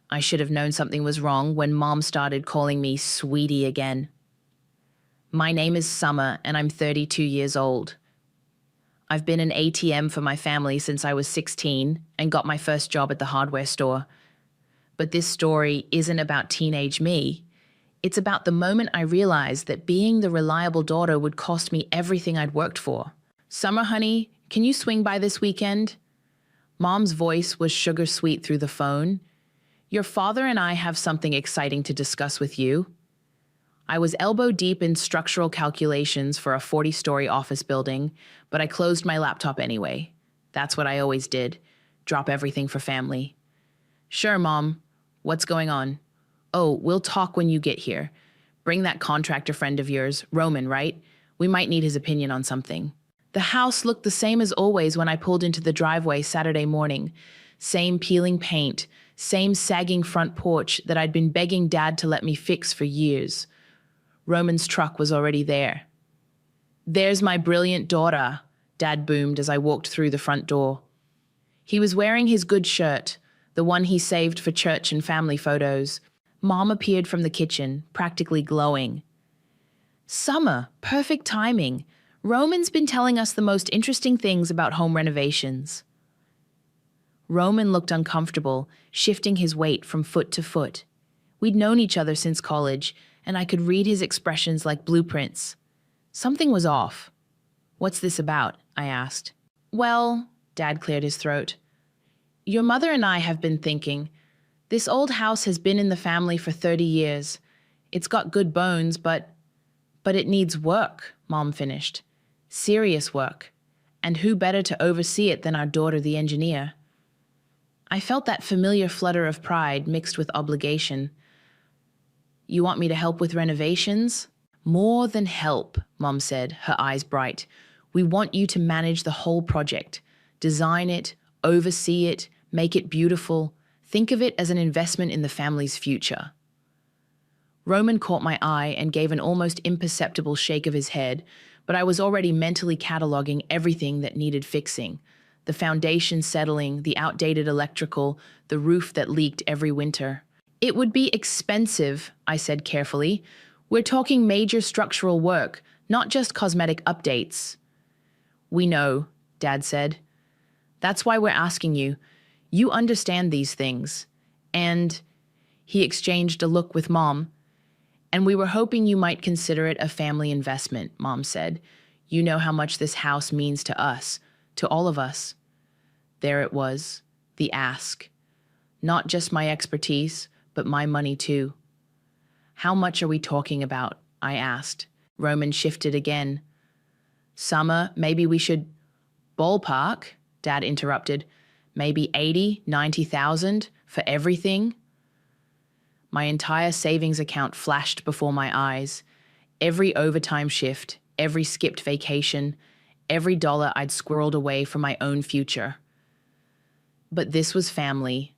I should have known something was wrong when Mom started calling me sweetie again. My name is Summer, and I'm 32 years old. I've been an ATM for my family since I was 16 and got my first job at the hardware store. But this story isn't about teenage me. It's about the moment I realized that being the reliable daughter would cost me everything I'd worked for. Summer, honey, can you swing by this weekend? Mom's voice was sugar sweet through the phone. Your father and I have something exciting to discuss with you. I was elbow deep in structural calculations for a 40-story office building, but I closed my laptop anyway. That's what I always did. Drop everything for family. Sure, Mom. What's going on? Oh, we'll talk when you get here. Bring that contractor friend of yours, Roman, right? We might need his opinion on something. The house looked the same as always when I pulled into the driveway Saturday morning. Same peeling paint, same sagging front porch that I'd been begging Dad to let me fix for years. Roman's truck was already there. There's my brilliant daughter, Dad boomed as I walked through the front door. He was wearing his good shirt, the one he saved for church and family photos. Mom appeared from the kitchen, practically glowing. Summer, perfect timing. Roman's been telling us the most interesting things about home renovations. Roman looked uncomfortable, shifting his weight from foot to foot. We'd known each other since college, and I could read his expressions like blueprints. Something was off. What's this about? I asked. Well, Dad cleared his throat. Your mother and I have been thinking. This old house has been in the family for 30 years. It's got good bones, but it needs work, Mom finished. Serious work. And who better to oversee it than our daughter, the engineer? I felt that familiar flutter of pride mixed with obligation. You want me to help with renovations? More than help, Mom said, her eyes bright. We want you to manage the whole project. Design it, oversee it, make it beautiful. Think of it as an investment in the family's future. Roman caught my eye and gave an almost imperceptible shake of his head, but I was already mentally cataloging everything that needed fixing. The foundation settling, the outdated electrical, the roof that leaked every winter. It would be expensive, I said carefully. We're talking major structural work, not just cosmetic updates. We know, Dad said. That's why we're asking you. You understand these things. And he exchanged a look with Mom. And we were hoping you might consider it a family investment, Mom said. You know how much this house means to us, to all of us. There it was, the ask. Not just my expertise, but my money too. How much are we talking about? I asked. Roman shifted again. Summer, maybe we should... Ballpark, Dad interrupted. Maybe 80, 90,000 for everything? My entire savings account flashed before my eyes. Every overtime shift, every skipped vacation, every dollar I'd squirreled away from my own future. But this was family.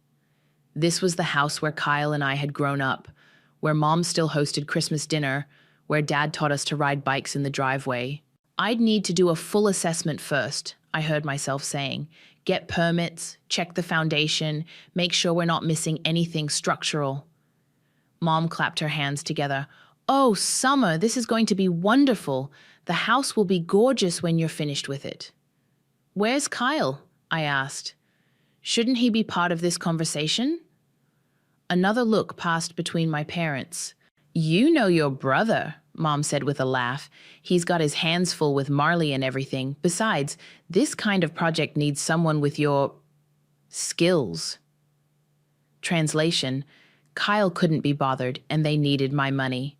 This was the house where Kyle and I had grown up, where Mom still hosted Christmas dinner, where Dad taught us to ride bikes in the driveway. I'd need to do a full assessment first, I heard myself saying. Get permits, check the foundation, make sure we're not missing anything structural. Mom clapped her hands together. Oh, Summer, this is going to be wonderful. The house will be gorgeous when you're finished with it. Where's Kyle? I asked. Shouldn't he be part of this conversation? Another look passed between my parents. You know your brother, Mom said with a laugh. He's got his hands full with Marley and everything. Besides, this kind of project needs someone with your... skills. Translation, Kyle couldn't be bothered and they needed my money.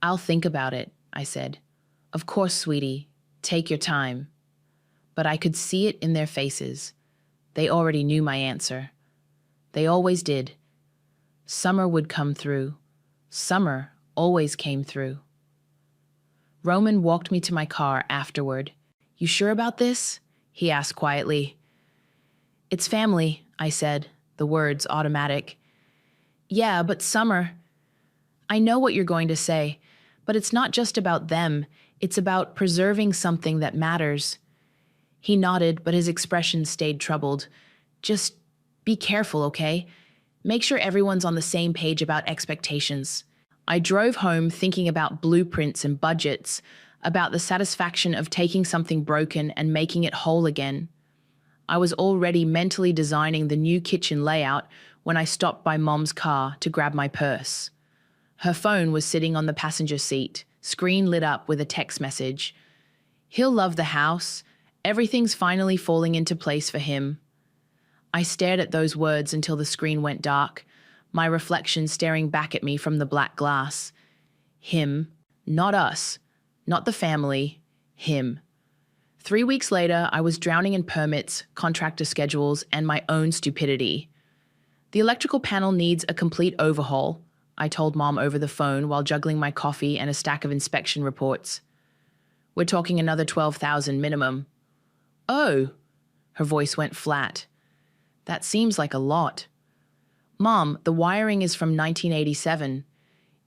I'll think about it, I said. Of course, sweetie. Take your time. But I could see it in their faces. They already knew my answer. They always did. Summer would come through. Summer always came through. Roman walked me to my car afterward. You sure about this? He asked quietly. It's family, I said, the words automatic. Yeah, but Summer, I know what you're going to say, but it's not just about them. It's about preserving something that matters. He nodded, but his expression stayed troubled. Just be careful, okay? Make sure everyone's on the same page about expectations. I drove home thinking about blueprints and budgets, about the satisfaction of taking something broken and making it whole again. I was already mentally designing the new kitchen layout when I stopped by Mom's car to grab my purse. Her phone was sitting on the passenger seat, screen lit up with a text message. He'll love the house. Everything's finally falling into place for him. I stared at those words until the screen went dark, my reflection staring back at me from the black glass. Him, not us, not the family, him. 3 weeks later, I was drowning in permits, contractor schedules, and my own stupidity. The electrical panel needs a complete overhaul, I told Mom over the phone while juggling my coffee and a stack of inspection reports. We're talking another $12,000 minimum. Oh, her voice went flat. That seems like a lot. Mom, the wiring is from 1987.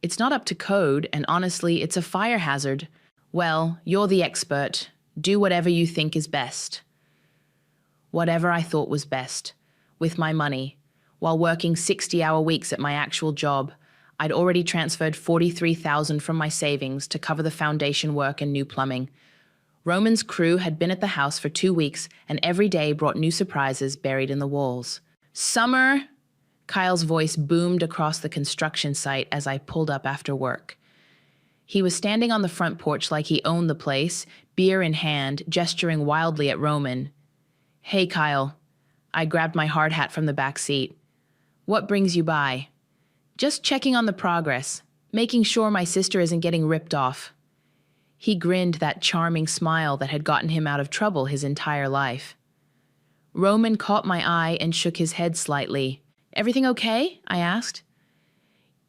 It's not up to code, and honestly, it's a fire hazard. Well, you're the expert. Do whatever you think is best. Whatever I thought was best. With my money. While working 60-hour weeks at my actual job, I'd already transferred $43,000 from my savings to cover the foundation work and new plumbing. Roman's crew had been at the house for 2 weeks, and every day brought new surprises buried in the walls. Summer! Kyle's voice boomed across the construction site as I pulled up after work. He was standing on the front porch like he owned the place, beer in hand, gesturing wildly at Roman. Hey, Kyle. I grabbed my hard hat from the back seat. What brings you by? Just checking on the progress, making sure my sister isn't getting ripped off. He grinned that charming smile that had gotten him out of trouble his entire life. Roman caught my eye and shook his head slightly. Everything okay? I asked.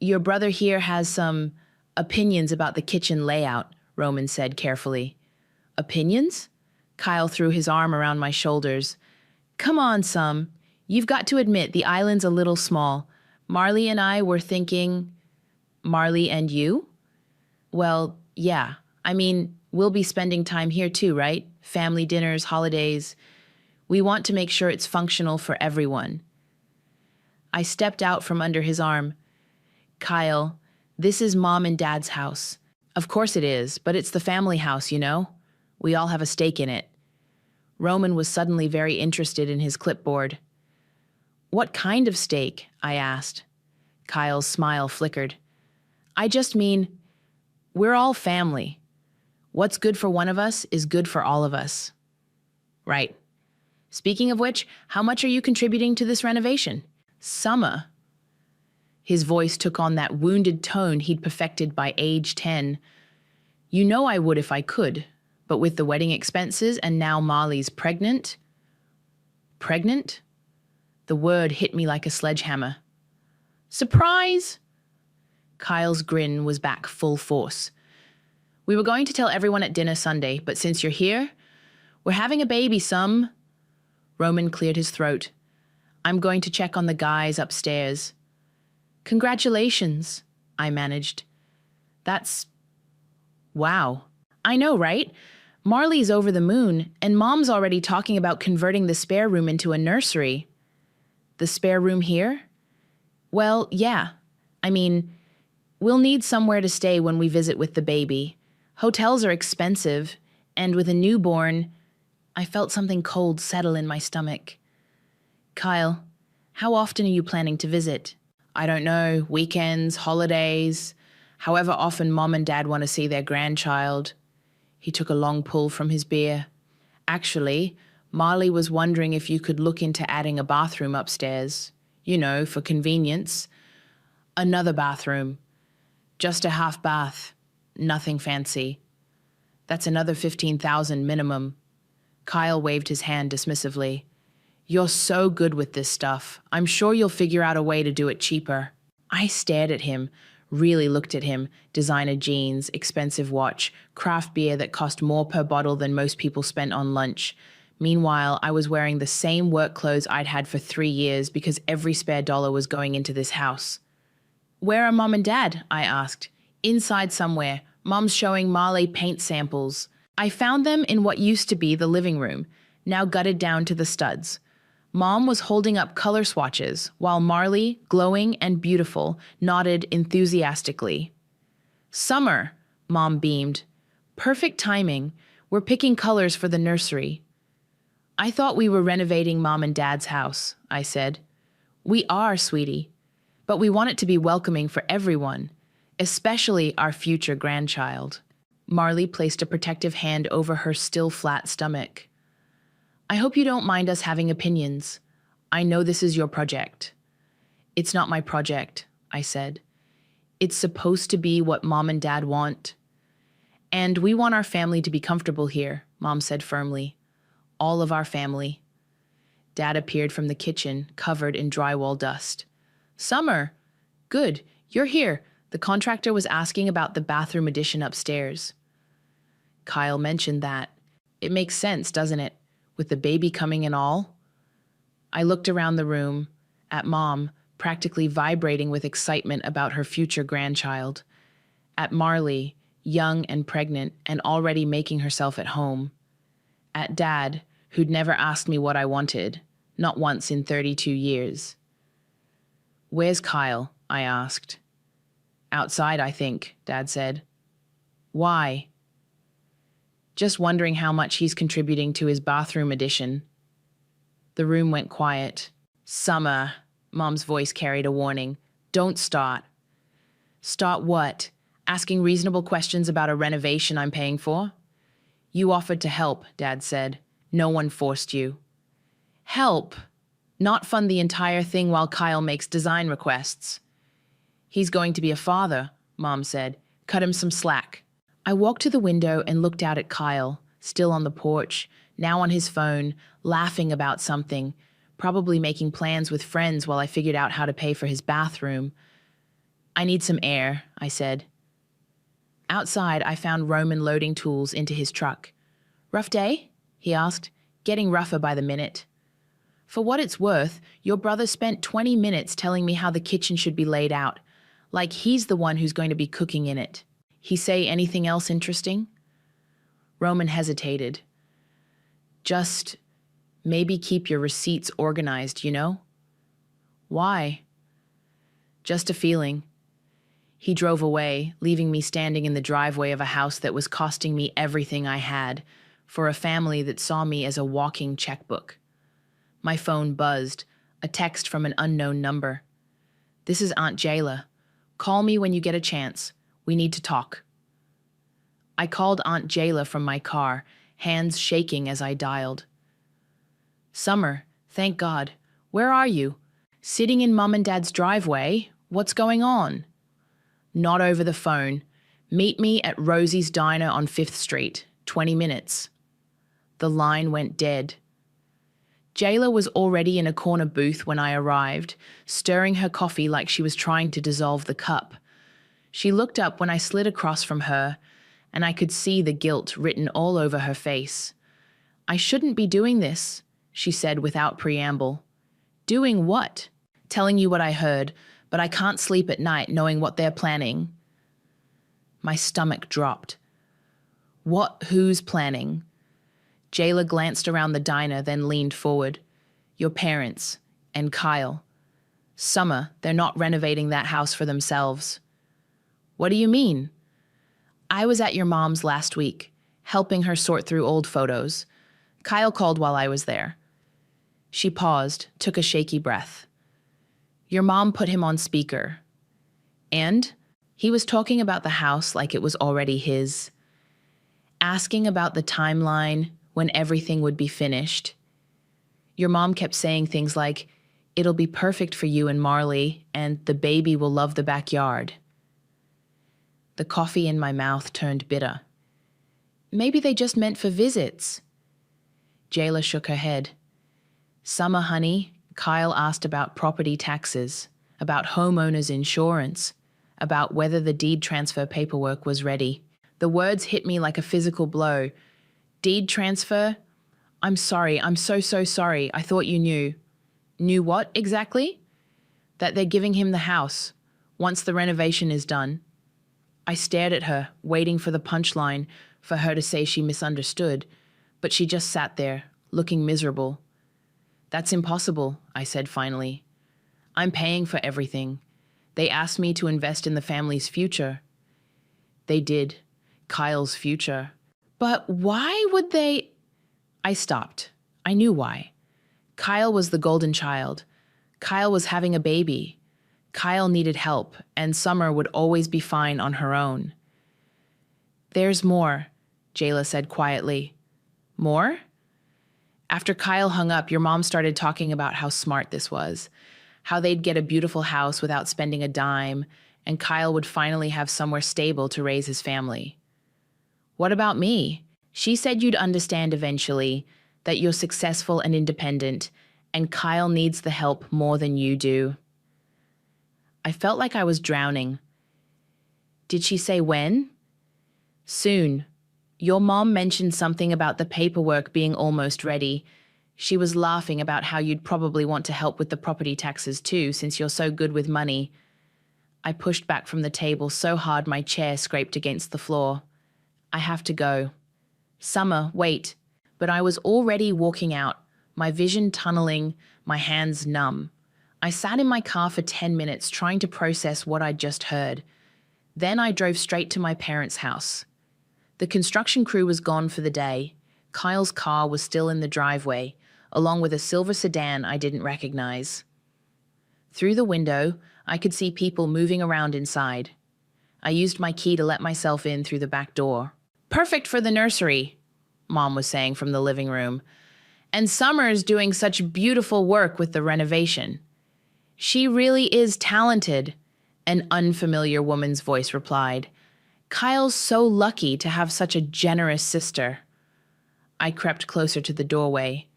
Your brother here has some opinions about the kitchen layout, Roman said carefully. Opinions? Kyle threw his arm around my shoulders. Come on, Sum. You've got to admit the island's a little small. Marley and I were thinking... Marley and you? Well, yeah. I mean, we'll be spending time here too, right? Family dinners, holidays. We want to make sure it's functional for everyone. I stepped out from under his arm. Kyle, this is Mom and Dad's house. Of course it is, but it's the family house, you know? We all have a stake in it. Roman was suddenly very interested in his clipboard. What kind of stake? I asked. Kyle's smile flickered. I just mean, we're all family. What's good for one of us is good for all of us. Right. Speaking of which, how much are you contributing to this renovation? Summer. His voice took on that wounded tone he'd perfected by age 10. You know I would if I could, but with the wedding expenses and now Marley's pregnant... Pregnant? The word hit me like a sledgehammer. Surprise! Kyle's grin was back full force. We were going to tell everyone at dinner Sunday, but since you're here, we're having a baby, Sum. Roman cleared his throat. I'm going to check on the guys upstairs. Congratulations, I managed. That's... wow. I know, right? Marley's over the moon, and Mom's already talking about converting the spare room into a nursery. The spare room here? Well, yeah. I mean, we'll need somewhere to stay when we visit with the baby. Hotels are expensive, and with a newborn, I felt something cold settle in my stomach. Kyle, how often are you planning to visit? I don't know, weekends, holidays, however often Mom and Dad want to see their grandchild. He took a long pull from his beer. Actually, Marley was wondering if you could look into adding a bathroom upstairs. You know, for convenience. Another bathroom. Just a half bath. Nothing fancy. That's another $15,000 minimum. Kyle waved his hand dismissively. You're so good with this stuff. I'm sure you'll figure out a way to do it cheaper. I stared at him, really looked at him, designer jeans, expensive watch, craft beer that cost more per bottle than most people spent on lunch. Meanwhile, I was wearing the same work clothes I'd had for 3 years because every spare dollar was going into this house. Where are Mom and Dad? I asked. Inside somewhere. Mom's showing Marley paint samples. I found them in what used to be the living room, now gutted down to the studs. Mom was holding up color swatches, while Marley, glowing and beautiful, nodded enthusiastically. Summer, Mom beamed. Perfect timing. We're picking colors for the nursery. I thought we were renovating Mom and Dad's house, I said. We are, sweetie, but we want it to be welcoming for everyone, especially our future grandchild. Marley placed a protective hand over her still flat stomach. I hope you don't mind us having opinions. I know this is your project. It's not my project, I said. It's supposed to be what Mom and Dad want. And we want our family to be comfortable here, Mom said firmly. All of our family. Dad appeared from the kitchen, covered in drywall dust. Summer! Good, you're here. The contractor was asking about the bathroom addition upstairs. Kyle mentioned that. It makes sense, doesn't it? With the baby coming and all? I looked around the room, at Mom, practically vibrating with excitement about her future grandchild. At Marley, young and pregnant and already making herself at home. At Dad, who'd never asked me what I wanted, not once in 32 years. Where's Kyle? I asked. Outside, I think, Dad said. Why? Just wondering how much he's contributing to his bathroom addition. The room went quiet. Summer, Mom's voice carried a warning. Don't start. Start what? Asking reasonable questions about a renovation I'm paying for? You offered to help, Dad said. No one forced you. Help? Not fund the entire thing while Kyle makes design requests. He's going to be a father, Mom said. Cut him some slack. I walked to the window and looked out at Kyle, still on the porch, now on his phone, laughing about something, probably making plans with friends while I figured out how to pay for his bathroom. I need some air, I said. Outside, I found Roman loading tools into his truck. Rough day? He asked, getting rougher by the minute. For what it's worth, your brother spent 20 minutes telling me how the kitchen should be laid out, like he's the one who's going to be cooking in it. He say anything else interesting? Roman hesitated. Just maybe keep your receipts organized, you know? Why? Just a feeling. He drove away, leaving me standing in the driveway of a house that was costing me everything I had, for a family that saw me as a walking checkbook. My phone buzzed, a text from an unknown number. This is Aunt Jayla. Call me when you get a chance. We need to talk. I called Aunt Jayla from my car, hands shaking as I dialed. Summer, thank God. Where are you? Sitting in Mom and Dad's driveway? What's going on? Not over the phone. Meet me at Rosie's Diner on 5th Street, 20 minutes. The line went dead. Jayla was already in a corner booth when I arrived, stirring her coffee like she was trying to dissolve the cup. She looked up when I slid across from her, and I could see the guilt written all over her face. I shouldn't be doing this, she said without preamble. Doing what? Telling you what I heard, but I can't sleep at night knowing what they're planning. My stomach dropped. What? Who's planning? Jayla glanced around the diner, then leaned forward. Your parents. And Kyle. Summer, they're not renovating that house for themselves. What do you mean? I was at your mom's last week, helping her sort through old photos. Kyle called while I was there. She paused, took a shaky breath. Your mom put him on speaker. And? He was talking about the house like it was already his. Asking about the timeline, when everything would be finished. Your mom kept saying things like, it'll be perfect for you and Marley, and the baby will love the backyard. The coffee in my mouth turned bitter. Maybe they just meant for visits. Jayla shook her head. Summer, honey, Kyle asked about property taxes, about homeowners insurance, about whether the deed transfer paperwork was ready. The words hit me like a physical blow. Deed transfer? I'm sorry, I'm so sorry. I thought you knew. Knew what exactly? That they're giving him the house, once the renovation is done. I stared at her, waiting for the punchline, for her to say she misunderstood, but she just sat there, looking miserable. That's impossible, I said finally. I'm paying for everything. They asked me to invest in the family's future. They did. Kyle's future. But why would they? I stopped. I knew why. Kyle was the golden child. Kyle was having a baby. Kyle needed help, and Summer would always be fine on her own. There's more, Jayla said quietly. More? After Kyle hung up, your mom started talking about how smart this was, how they'd get a beautiful house without spending a dime, and Kyle would finally have somewhere stable to raise his family. What about me? She said you'd understand eventually, that you're successful and independent, and Kyle needs the help more than you do. I felt like I was drowning. Did she say when? Soon. Your mom mentioned something about the paperwork being almost ready. She was laughing about how you'd probably want to help with the property taxes too, since you're so good with money. I pushed back from the table so hard my chair scraped against the floor. I have to go. Summer, wait. But I was already walking out, my vision tunneling, my hands numb. I sat in my car for 10 minutes trying to process what I'd just heard. Then I drove straight to my parents' house. The construction crew was gone for the day. Kyle's car was still in the driveway, along with a silver sedan I didn't recognize. Through the window, I could see people moving around inside. I used my key to let myself in through the back door. Perfect for the nursery, Mom was saying from the living room. And Summer's doing such beautiful work with the renovation. She really is talented, an unfamiliar woman's voice replied. Kyle's so lucky to have such a generous sister. I crept closer to the doorway.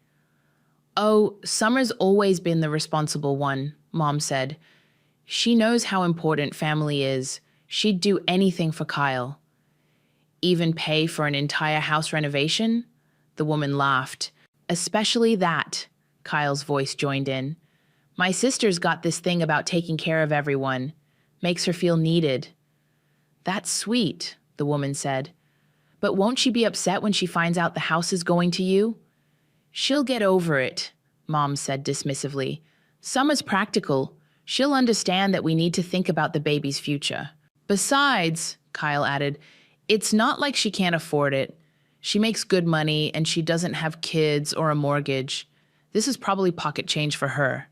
Oh, Summer's always been the responsible one, Mom said. She knows how important family is. She'd do anything for Kyle. Even pay for an entire house renovation? The woman laughed. Especially that, Kyle's voice joined in. My sister's got this thing about taking care of everyone. Makes her feel needed. That's sweet, the woman said. But won't she be upset when she finds out the house is going to you? She'll get over it, Mom said dismissively. Summer's practical. She'll understand that we need to think about the baby's future. Besides, Kyle added, it's not like she can't afford it. She makes good money and she doesn't have kids or a mortgage. This is probably pocket change for her.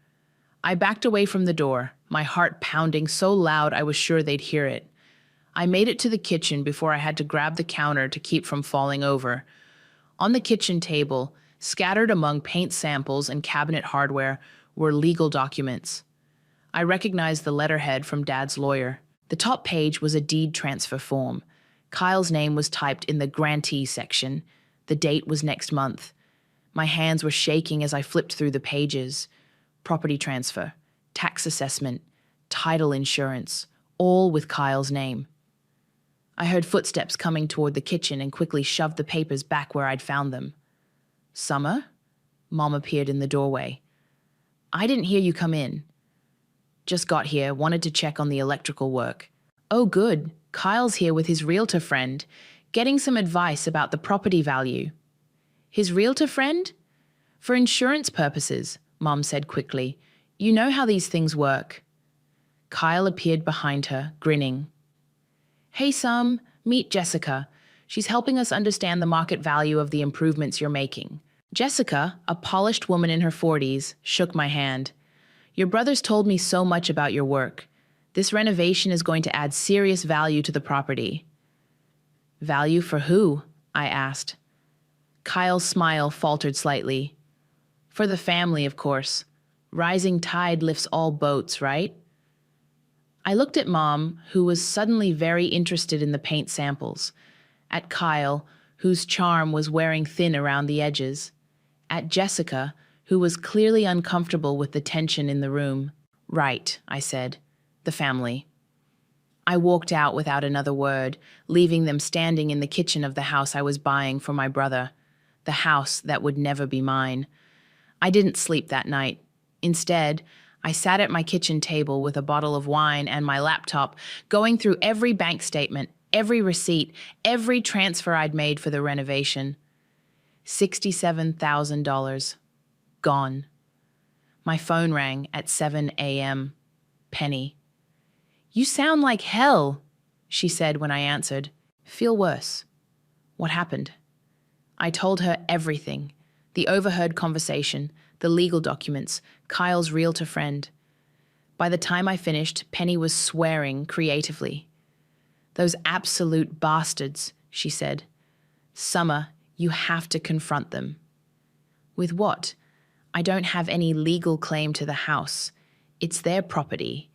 I backed away from the door, my heart pounding so loud I was sure they'd hear it. I made it to the kitchen before I had to grab the counter to keep from falling over. On the kitchen table, scattered among paint samples and cabinet hardware, were legal documents. I recognized the letterhead from Dad's lawyer. The top page was a deed transfer form. Kyle's name was typed in the grantee section. The date was next month. My hands were shaking as I flipped through the pages. Property transfer, tax assessment, title insurance, all with Kyle's name. I heard footsteps coming toward the kitchen and quickly shoved the papers back where I'd found them. Summer? Mom appeared in the doorway. I didn't hear you come in. Just got here, wanted to check on the electrical work. Oh, good. Kyle's here with his realtor friend, getting some advice about the property value. His realtor friend? For insurance purposes, Mom said quickly. You know how these things work. Kyle appeared behind her, grinning. Hey, Sum, meet Jessica. She's helping us understand the market value of the improvements you're making. Jessica, a polished woman in her 40s, shook my hand. Your brother's told me so much about your work. This renovation is going to add serious value to the property. Value for who? I asked. Kyle's smile faltered slightly. For the family, of course. Rising tide lifts all boats, right? I looked at Mom, who was suddenly very interested in the paint samples. At Kyle, whose charm was wearing thin around the edges. At Jessica, who was clearly uncomfortable with the tension in the room. Right, I said. The family. I walked out without another word, leaving them standing in the kitchen of the house I was buying for my brother. The house that would never be mine. I didn't sleep that night. Instead, I sat at my kitchen table with a bottle of wine and my laptop, going through every bank statement, every receipt, every transfer I'd made for the renovation. $67,000. Gone. My phone rang at 7 a.m. Penny. "You sound like hell," she said when I answered. "Feel worse." "What happened?" I told her everything. The overheard conversation, the legal documents, Kyle's realtor friend. By the time I finished, Penny was swearing creatively. "Those absolute bastards," she said. "Summer, you have to confront them." "With what? I don't have any legal claim to the house. It's their property."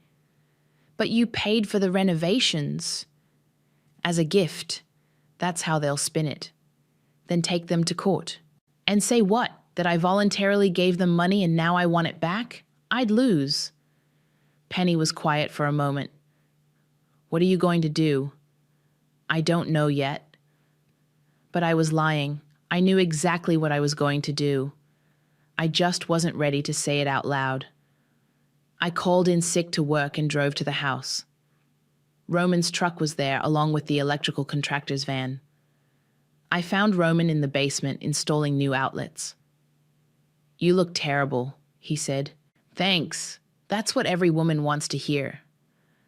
"But you paid for the renovations." "As a gift." That's how they'll spin it. "Then take them to court." "And say what? That I voluntarily gave them money and now I want it back? I'd lose." Penny was quiet for a moment. "What are you going to do?" "I don't know yet." But I was lying. I knew exactly what I was going to do. I just wasn't ready to say it out loud. I called in sick to work and drove to the house. Roman's truck was there along with the electrical contractor's van. I found Roman in the basement installing new outlets. "You look terrible," he said. "Thanks. That's what every woman wants to hear."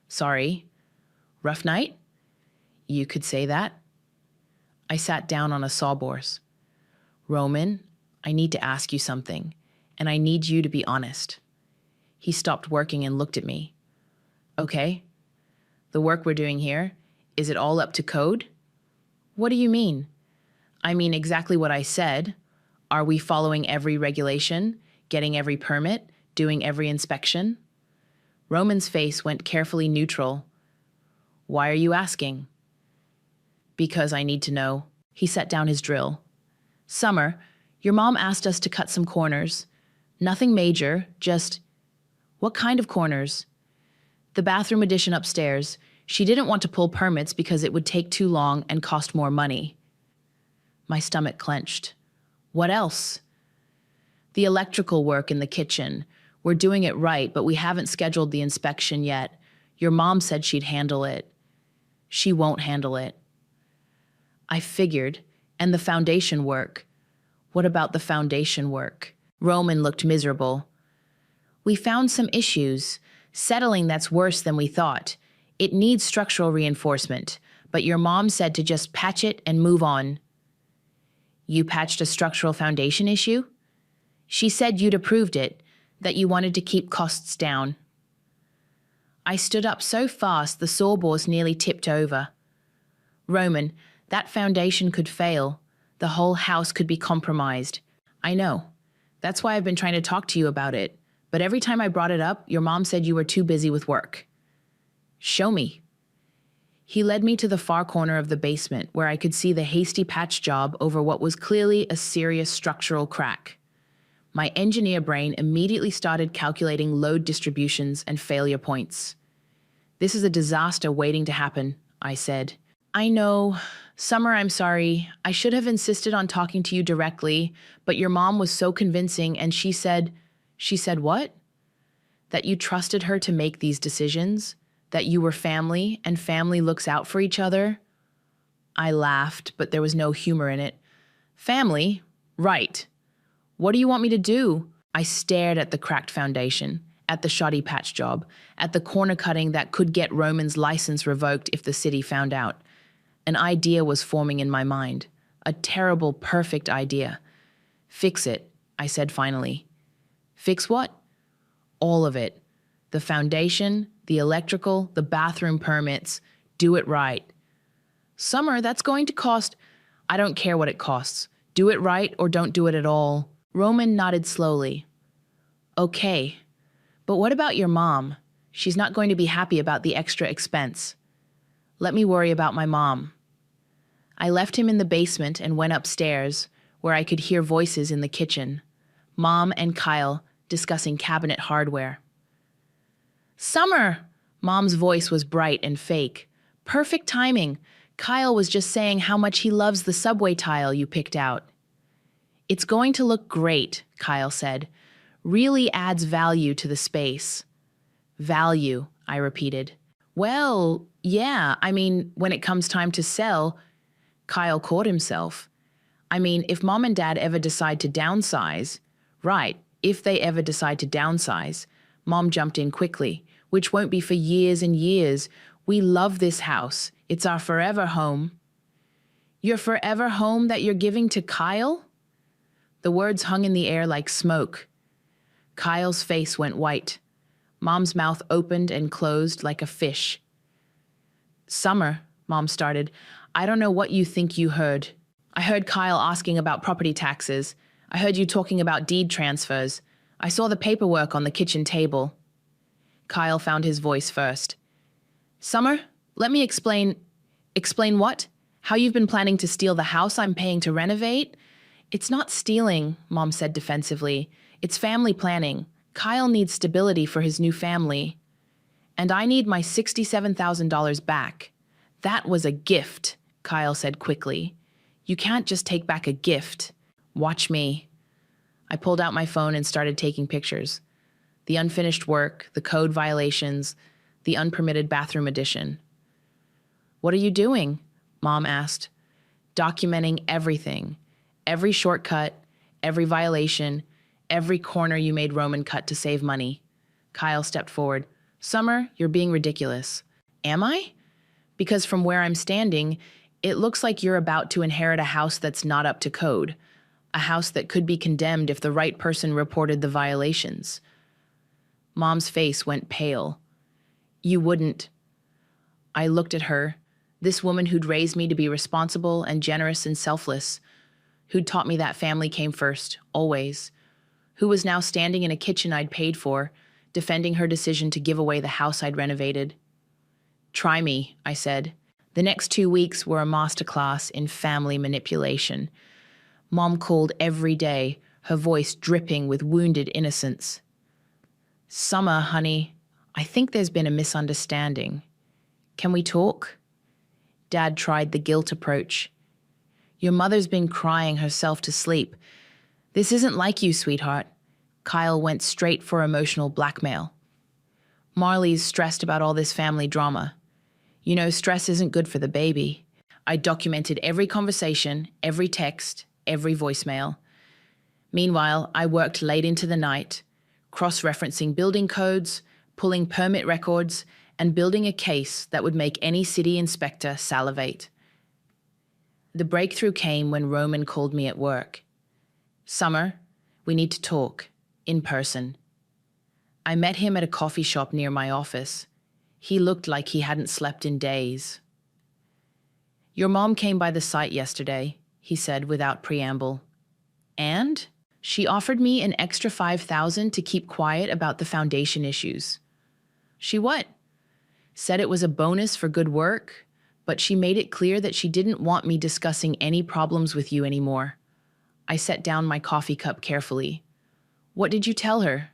"Sorry. Rough night?" "You could say that." I sat down on a sawhorse. "Roman, I need to ask you something, and I need you to be honest." He stopped working and looked at me. "Okay. The work we're doing here, is it all up to code?" "What do you mean?" "I mean exactly what I said. Are we following every regulation, getting every permit, doing every inspection?" Roman's face went carefully neutral. "Why are you asking?" "Because I need to know." He set down his drill. "Summer, your mom asked us to cut some corners. Nothing major, just..." "What kind of corners?" "The bathroom addition upstairs. She didn't want to pull permits because it would take too long and cost more money." My stomach clenched. "What else?" "The electrical work in the kitchen. We're doing it right, but we haven't scheduled the inspection yet. Your mom said she'd handle it." "She won't handle it." I figured. "And the foundation work?" "What about the foundation work?" Roman looked miserable. "We found some issues. Settling that's worse than we thought. It needs structural reinforcement, but your mom said to just patch it and move on." "You patched a structural foundation issue?" "She said you'd approved it, that you wanted to keep costs down." I stood up so fast the sawhorse nearly tipped over. "Roman, that foundation could fail. The whole house could be compromised." "I know. That's why I've been trying to talk to you about it. But every time I brought it up, your mom said you were too busy with work." "Show me." He led me to the far corner of the basement where I could see the hasty patch job over what was clearly a serious structural crack. My engineer brain immediately started calculating load distributions and failure points. "This is a disaster waiting to happen," I said. "I know. Summer, I'm sorry. I should have insisted on talking to you directly, but your mom was so convincing and she said..." "She said what?" "That you trusted her to make these decisions, that you were family and family looks out for each other." I laughed, but there was no humor in it. "Family? Right. What do you want me to do?" I stared at the cracked foundation, at the shoddy patch job, at the corner cutting that could get Roman's license revoked if the city found out. An idea was forming in my mind. A terrible, perfect idea. "Fix it," I said finally. "Fix what?" "All of it. The foundation, the electrical, the bathroom permits. Do it right." "Summer, that's going to cost..." "I don't care what it costs. Do it right or don't do it at all." Roman nodded slowly. "Okay. But what about your mom? She's not going to be happy about the extra expense." "Let me worry about my mom." I left him in the basement and went upstairs, where I could hear voices in the kitchen. Mom and Kyle discussing cabinet hardware. "Summer!" Mom's voice was bright and fake. "Perfect timing. Kyle was just saying how much he loves the subway tile you picked out." "It's going to look great," Kyle said. "Really adds value to the space." "Value," I repeated. "Well, yeah, I mean, when it comes time to sell..." Kyle caught himself. "I mean, if Mom and Dad ever decide to downsize..." "Right, If they ever decide to downsize, Mom jumped in quickly, which won't be for years and years. We love this house. It's our forever home. Your forever home that you're giving to Kyle? The words hung in the air like smoke. Kyle's face went white. Mom's mouth opened and closed like a fish. Summer, Mom started, I don't know what you think you heard. I heard Kyle asking about property taxes. I heard you talking about deed transfers. I saw the paperwork on the kitchen table. Kyle found his voice first. Summer, let me explain. Explain what? How you've been planning to steal the house I'm paying to renovate? It's not stealing, Mom said defensively. It's family planning. Kyle needs stability for his new family. And I need my $67,000 back. That was a gift, Kyle said quickly. You can't just take back a gift. Watch me. I pulled out my phone and started taking pictures. The unfinished work, the code violations, the unpermitted bathroom addition. What are you doing? Mom asked. Documenting everything. Every shortcut, every violation, every corner you made Roman cut to save money. Kyle stepped forward. Summer, you're being ridiculous. Am I? Because from where I'm standing, it looks like you're about to inherit a house that's not up to code. A house that could be condemned if the right person reported the violations. Mom's face went pale. You wouldn't. I looked at her, this woman who'd raised me to be responsible and generous and selfless, who'd taught me that family came first, always, who was now standing in a kitchen I'd paid for, defending her decision to give away the house I'd renovated. Try me, I said. The next 2 weeks were a masterclass in family manipulation. Mom called every day, her voice dripping with wounded innocence. Summer, honey, I think there's been a misunderstanding. Can we talk? Dad tried the guilt approach. Your mother's been crying herself to sleep. This isn't like you, sweetheart. Kyle went straight for emotional blackmail. Marley's stressed about all this family drama. You know, stress isn't good for the baby. I documented every conversation, every text, every voicemail. Meanwhile, I worked late into the night, cross-referencing building codes, pulling permit records, and building a case that would make any city inspector salivate. The breakthrough came when Roman called me at work. Summer, we need to talk, in person. I met him at a coffee shop near my office. He looked like he hadn't slept in days. Your mom came by the site yesterday, he said without preamble. And she offered me an extra $5,000 to keep quiet about the foundation issues. She what? Said it was a bonus for good work, but she made it clear that she didn't want me discussing any problems with you anymore. I set down my coffee cup carefully. What did you tell her?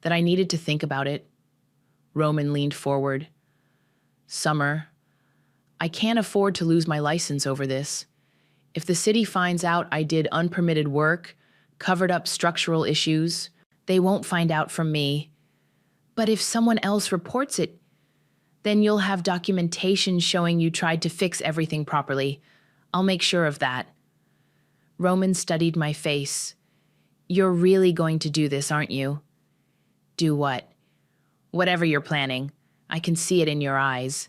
That I needed to think about it. Roman leaned forward. Summer, I can't afford to lose my license over this. If the city finds out I did unpermitted work, covered up structural issues, they won't find out from me. But if someone else reports it, then you'll have documentation showing you tried to fix everything properly. I'll make sure of that. Roman studied my face. You're really going to do this, aren't you? Do what? Whatever you're planning. I can see it in your eyes.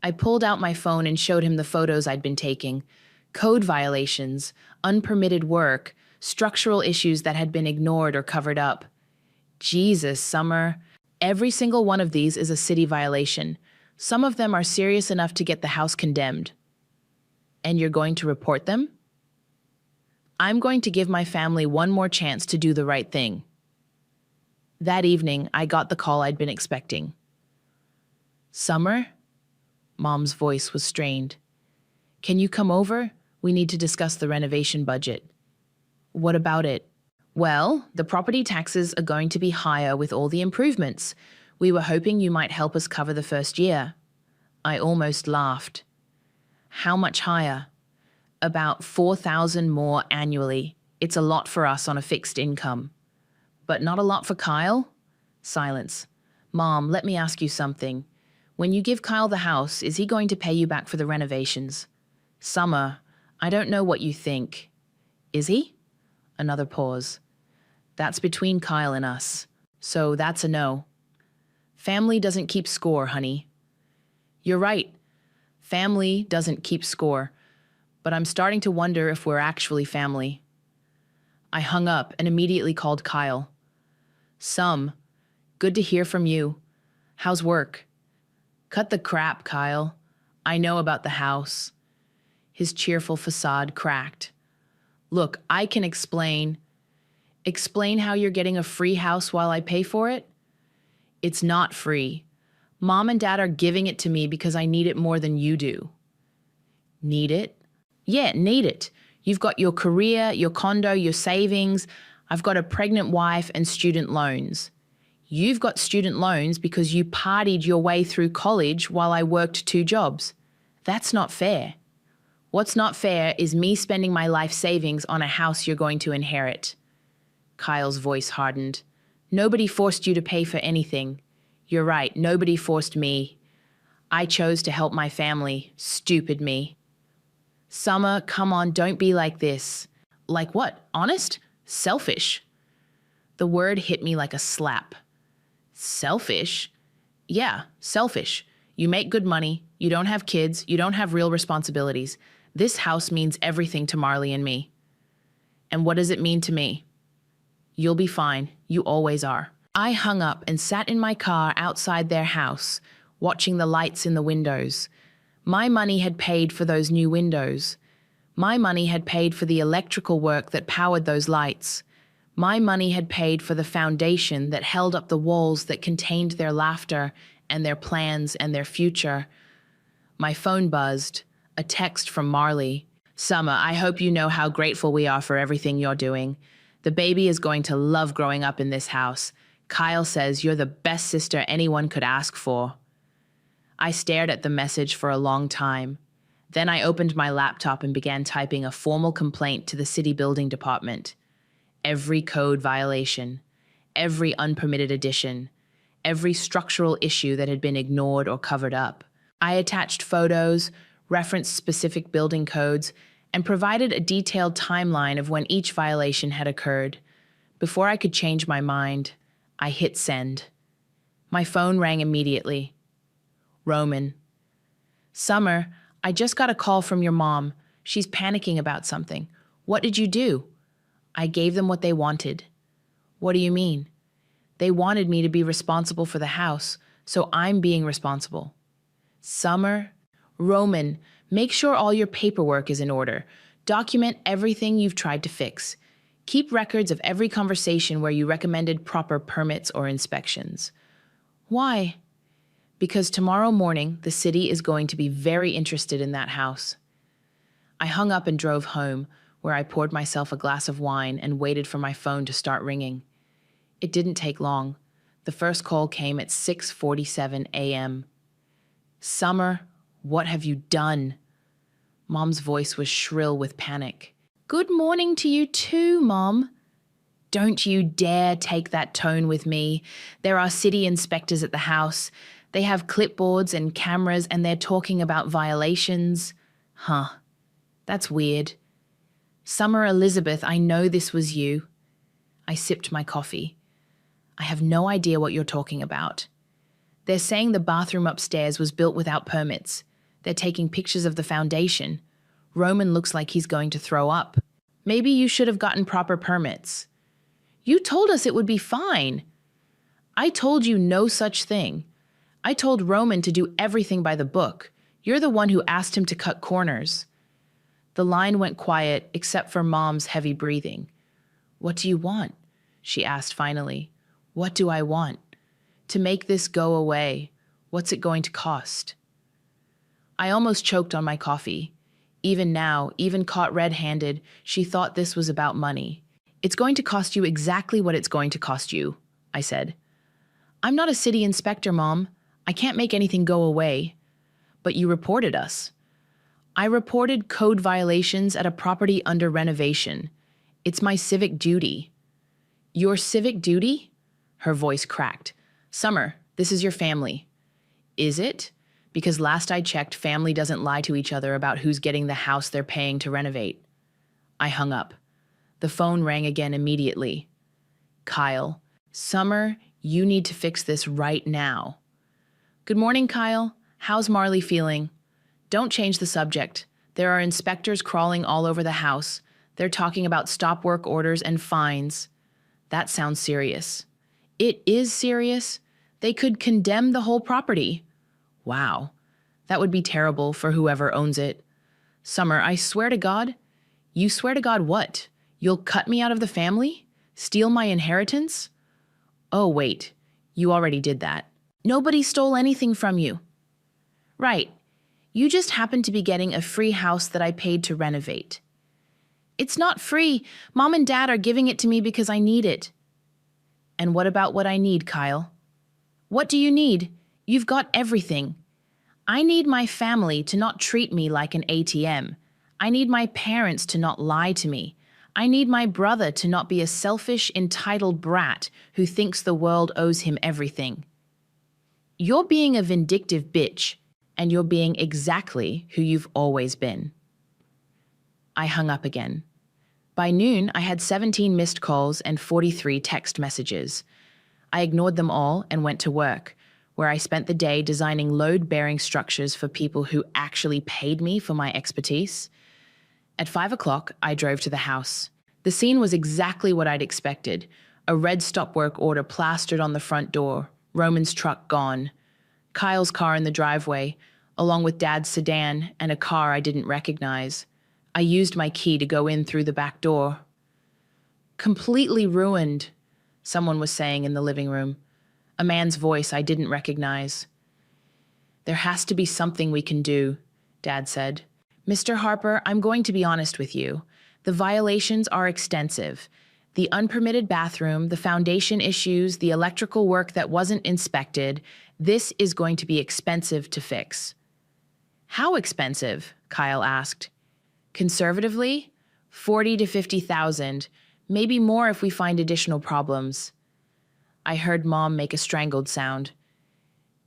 I pulled out my phone and showed him the photos I'd been taking. Code violations, unpermitted work, structural issues that had been ignored or covered up. Jesus, Summer. Every single one of these is a city violation. Some of them are serious enough to get the house condemned. And you're going to report them? I'm going to give my family one more chance to do the right thing. That evening, I got the call I'd been expecting. Summer? Mom's voice was strained. Can you come over? We need to discuss the renovation budget. What about it? Well, the property taxes are going to be higher with all the improvements. We were hoping you might help us cover the first year. I almost laughed. How much higher? About $4,000 more annually. It's a lot for us on a fixed income. But not a lot for Kyle? Silence. Mom, let me ask you something. When you give Kyle the house, is he going to pay you back for the renovations? Summer, I don't know what you think. Is he? Another pause. That's between Kyle and us. So that's a no. Family doesn't keep score, honey. You're right. Family doesn't keep score. But I'm starting to wonder if we're actually family. I hung up and immediately called Kyle. Good to hear from you. How's work? Cut the crap, Kyle. I know about the house. His cheerful facade cracked. Look, I can explain. Explain how you're getting a free house while I pay for it? It's not free. Mom and Dad are giving it to me because I need it more than you do. Need it? Yeah, need it. You've got your career, your condo, your savings. I've got a pregnant wife and student loans. You've got student loans because you partied your way through college while I worked 2 jobs. That's not fair. What's not fair is me spending my life savings on a house you're going to inherit. Kyle's voice hardened. Nobody forced you to pay for anything. You're right, nobody forced me. I chose to help my family. Stupid me. Summer, come on, don't be like this. Like what? Honest? Selfish. The word hit me like a slap. Selfish? Yeah, selfish. You make good money, you don't have kids, you don't have real responsibilities. This house means everything to Marley and me. And what does it mean to me? You'll be fine. You always are. I hung up and sat in my car outside their house, watching the lights in the windows. My money had paid for those new windows. My money had paid for the electrical work that powered those lights. My money had paid for the foundation that held up the walls that contained their laughter and their plans and their future. My phone buzzed. A text from Marley. Summer, I hope you know how grateful we are for everything you're doing. The baby is going to love growing up in this house. Kyle says you're the best sister anyone could ask for. I stared at the message for a long time. Then I opened my laptop and began typing a formal complaint to the city building department. Every code violation, every unpermitted addition, every structural issue that had been ignored or covered up. I attached photos, referenced specific building codes, and provided a detailed timeline of when each violation had occurred. Before I could change my mind, I hit send. My phone rang immediately. Roman. Summer, I just got a call from your mom. She's panicking about something. What did you do? I gave them what they wanted. What do you mean? They wanted me to be responsible for the house, so I'm being responsible. Summer, Roman, make sure all your paperwork is in order. Document everything you've tried to fix. Keep records of every conversation where you recommended proper permits or inspections. Why? Because tomorrow morning, the city is going to be very interested in that house. I hung up and drove home, where I poured myself a glass of wine and waited for my phone to start ringing. It didn't take long. The first call came at 6:47 a.m. Summer, what have you done? Mom's voice was shrill with panic. Good morning to you too, Mom. Don't you dare take that tone with me. There are city inspectors at the house. They have clipboards and cameras and they're talking about violations. Huh. That's weird. Summer Elizabeth, I know this was you. I sipped my coffee. I have no idea what you're talking about. They're saying the bathroom upstairs was built without permits. They're taking pictures of the foundation. Roman looks like he's going to throw up. Maybe you should have gotten proper permits. You told us it would be fine. I told you no such thing. I told Roman to do everything by the book. You're the one who asked him to cut corners. The line went quiet except for Mom's heavy breathing. What do you want? She asked finally. What do I want? To make this go away. What's it going to cost? I almost choked on my coffee. Even now, even caught red-handed, she thought this was about money. It's going to cost you exactly what it's going to cost you, I said. I'm not a city inspector, Mom. I can't make anything go away. But you reported us. I reported code violations at a property under renovation. It's my civic duty. Your civic duty? Her voice cracked. Summer, this is your family. Is it? Because last I checked, family doesn't lie to each other about who's getting the house they're paying to renovate. I hung up. The phone rang again immediately. Kyle. Summer, you need to fix this right now. Good morning, Kyle. How's Marley feeling? Don't change the subject. There are inspectors crawling all over the house. They're talking about stop work orders and fines. That sounds serious. It is serious. They could condemn the whole property. Wow. That would be terrible for whoever owns it. Summer, I swear to God. You swear to God what? You'll cut me out of the family? Steal my inheritance? Oh, wait. You already did that. Nobody stole anything from you. Right. You just happen to be getting a free house that I paid to renovate. It's not free. Mom and Dad are giving it to me because I need it. And what about what I need, Kyle? What do you need? You've got everything. I need my family to not treat me like an ATM. I need my parents to not lie to me. I need my brother to not be a selfish, entitled brat who thinks the world owes him everything. You're being a vindictive bitch, and you're being exactly who you've always been. I hung up again. By noon, I had 17 missed calls and 43 text messages. I ignored them all and went to work, where I spent the day designing load-bearing structures for people who actually paid me for my expertise. At 5 o'clock, I drove to the house. The scene was exactly what I'd expected. A red stop work order plastered on the front door, Roman's truck gone, Kyle's car in the driveway, along with Dad's sedan and a car I didn't recognize. I used my key to go in through the back door. Completely ruined, someone was saying in the living room. A man's voice I didn't recognize. There has to be something we can do, Dad said. Mr. Harper, I'm going to be honest with you. The violations are extensive. The unpermitted bathroom, the foundation issues, the electrical work that wasn't inspected, this is going to be expensive to fix. How expensive? Kyle asked. Conservatively, 40 to 50,000, maybe more if we find additional problems. I heard Mom make a strangled sound.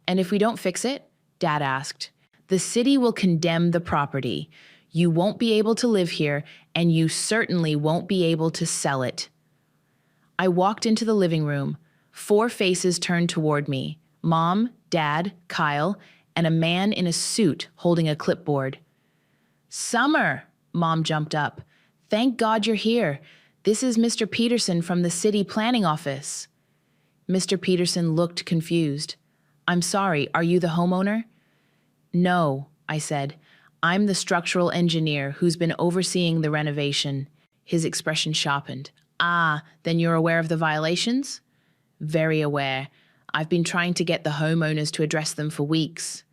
And if we don't fix it? Dad asked. The city will condemn the property. You won't be able to live here, and you certainly won't be able to sell it. I walked into the living room. 4 faces turned toward me. Mom, Dad, Kyle, and a man in a suit holding a clipboard. Summer, Mom jumped up. Thank God you're here. This is Mr. Peterson from the city planning office. Mr. Peterson looked confused. I'm sorry, are you the homeowner? No, I said. I'm the structural engineer who's been overseeing the renovation. His expression sharpened. Ah, then you're aware of the violations? Very aware. I've been trying to get the homeowners to address them for weeks.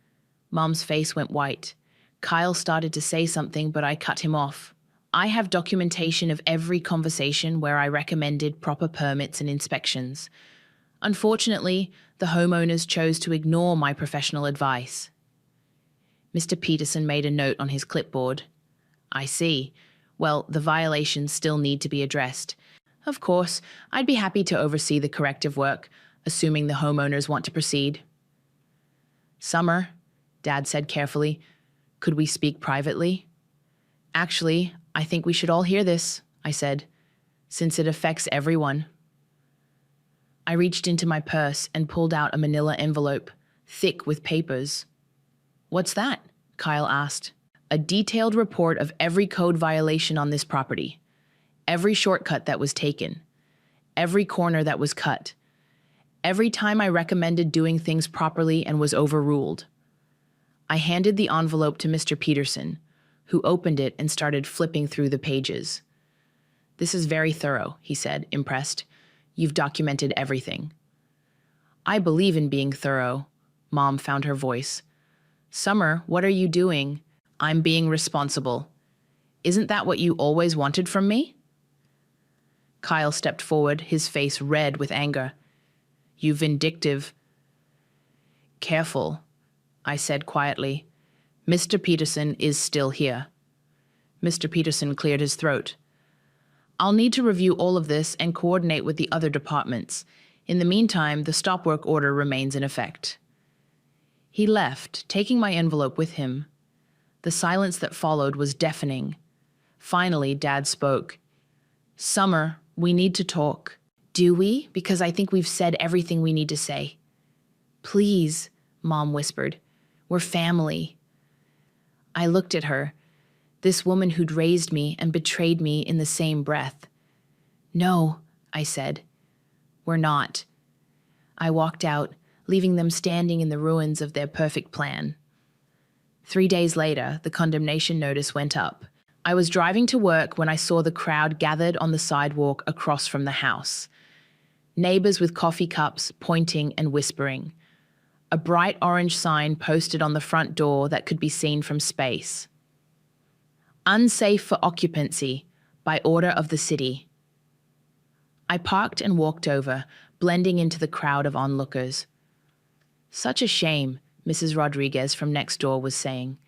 Mom's face went white. Kyle started to say something, but I cut him off. I have documentation of every conversation where I recommended proper permits and inspections. Unfortunately, the homeowners chose to ignore my professional advice. Mr. Peterson made a note on his clipboard. I see. Well, the violations still need to be addressed. Of course, I'd be happy to oversee the corrective work, assuming the homeowners want to proceed. Summer, Dad said carefully, could we speak privately? Actually, I think we should all hear this, I said, since it affects everyone. I reached into my purse and pulled out a manila envelope, thick with papers. What's that? Kyle asked. A detailed report of every code violation on this property. Every shortcut that was taken. Every corner that was cut. Every time I recommended doing things properly and was overruled. I handed the envelope to Mr. Peterson, who opened it and started flipping through the pages. This is very thorough, he said, impressed. You've documented everything. I believe in being thorough. Mom found her voice. Summer, what are you doing? I'm being responsible. Isn't that what you always wanted from me? Kyle stepped forward, his face red with anger. You vindictive. Careful, I said quietly. Mr. Peterson is still here. Mr. Peterson cleared his throat. I'll need to review all of this and coordinate with the other departments. In the meantime, the stop work order remains in effect. He left, taking my envelope with him. The silence that followed was deafening. Finally, Dad spoke. Summer, we need to talk. Do we? Because I think we've said everything we need to say. Please, Mom whispered. We're family. I looked at her, this woman who'd raised me and betrayed me in the same breath. No, I said. We're not. I walked out, leaving them standing in the ruins of their perfect plan. 3 days later, the condemnation notice went up. I was driving to work when I saw the crowd gathered on the sidewalk across from the house. Neighbors with coffee cups pointing and whispering. A bright orange sign posted on the front door that could be seen from space. Unsafe for occupancy, by order of the city. I parked and walked over, blending into the crowd of onlookers. Such a shame, Mrs. Rodriguez from next door was saying.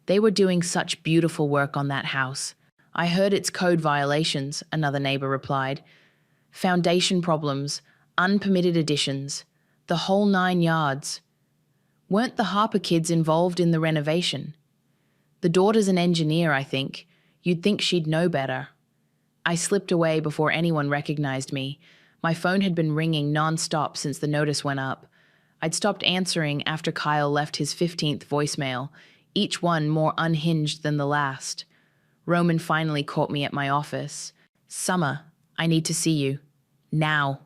They were doing such beautiful work on that house. I heard it's code violations, another neighbor replied. Foundation problems, unpermitted additions, the whole 9 yards. Weren't the Harper kids involved in the renovation? The daughter's an engineer, I think. You'd think she'd know better. I slipped away before anyone recognized me. My phone had been ringing non-stop since the notice went up. I'd stopped answering after Kyle left his 15th voicemail, each one more unhinged than the last. Roman finally caught me at my office. Summer, I need to see you. Now.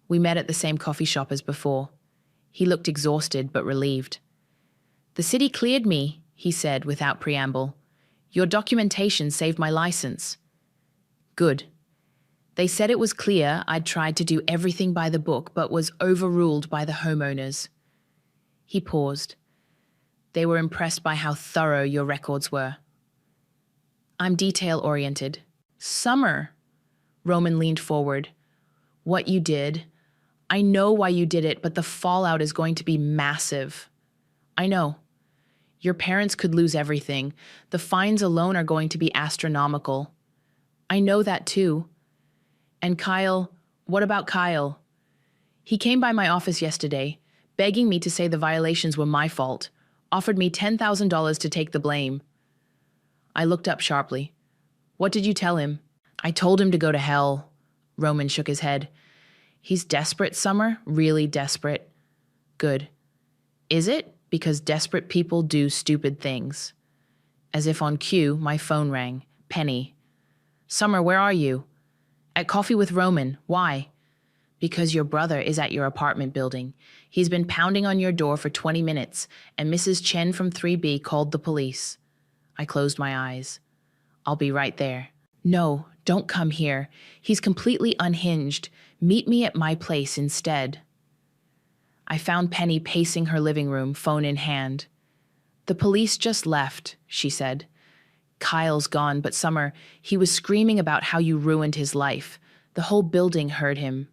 We met at the same coffee shop as before. He looked exhausted but relieved. The city cleared me, he said without preamble. Your documentation saved my license. Good. They said it was clear I'd tried to do everything by the book but was overruled by the homeowners. He paused. They were impressed by how thorough your records were. I'm detail-oriented. Summer. Roman leaned forward. What you did. I know why you did it, but the fallout is going to be massive. I know. Your parents could lose everything. The fines alone are going to be astronomical. I know that too. And Kyle, what about Kyle? He came by my office yesterday, begging me to say the violations were my fault, offered me $10,000 to take the blame. I looked up sharply. What did you tell him? I told him to go to hell. Roman shook his head. He's desperate, Summer, really desperate. Good. Is it? Because desperate people do stupid things. As if on cue, my phone rang. Penny. Summer, where are you? At coffee with Roman. Why? Because your brother is at your apartment building. He's been pounding on your door for 20 minutes, and Mrs. Chen from 3B called the police. I closed my eyes. I'll be right there. No, don't come here. He's completely unhinged. Meet me at my place instead. I found Penny pacing her living room, phone in hand. The police just left, she said. Kyle's gone, but Summer, he was screaming about how you ruined his life. The whole building heard him.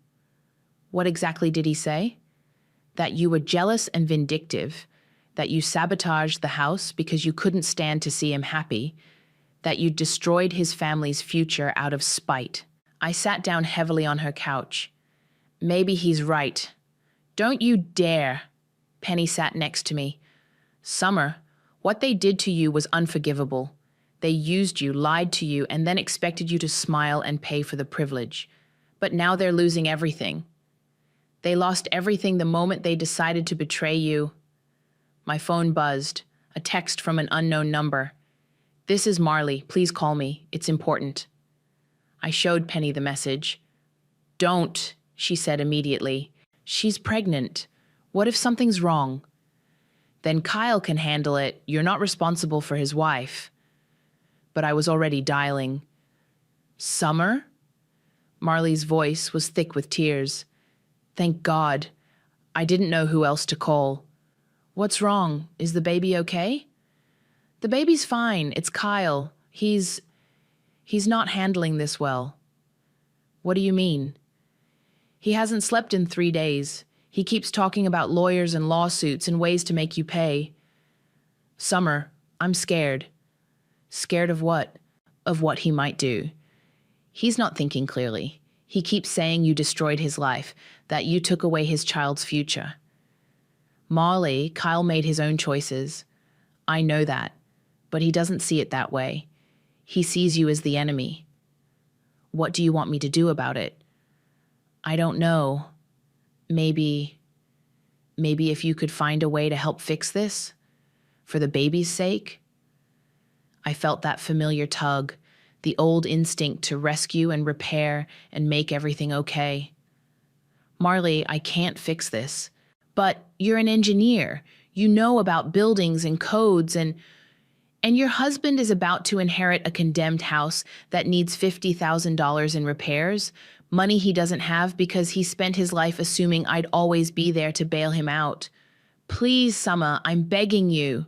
What exactly did he say? That you were jealous and vindictive, that you sabotaged the house because you couldn't stand to see him happy, that you destroyed his family's future out of spite. I sat down heavily on her couch. Maybe he's right. Don't you dare. Penny sat next to me. Summer, what they did to you was unforgivable. They used you, lied to you, and then expected you to smile and pay for the privilege. But now they're losing everything. They lost everything the moment they decided to betray you. My phone buzzed, a text from an unknown number. This is Marley, please call me, it's important. I showed Penny the message. Don't, she said immediately. She's pregnant. What if something's wrong? Then Kyle can handle it. You're not responsible for his wife. But I was already dialing. Summer? Marley's voice was thick with tears. Thank God. I didn't know who else to call. What's wrong? Is the baby okay? The baby's fine. It's Kyle. He's not handling this well. What do you mean? He hasn't slept in 3 days. He keeps talking about lawyers and lawsuits and ways to make you pay. Summer, I'm scared. Scared of what? Of what he might do. He's not thinking clearly. He keeps saying you destroyed his life, that you took away his child's future. Marley, Kyle made his own choices. I know that, but he doesn't see it that way. He sees you as the enemy. What do you want me to do about it? I don't know. Maybe if you could find a way to help fix this, for the baby's sake. I felt that familiar tug, the old instinct to rescue and repair and make everything okay. Marley, I can't fix this. But you're an engineer. You know about buildings and codes, and your husband is about to inherit a condemned house that needs $50,000 in repairs, money he doesn't have because he spent his life assuming I'd always be there to bail him out. Please, Summer, I'm begging you.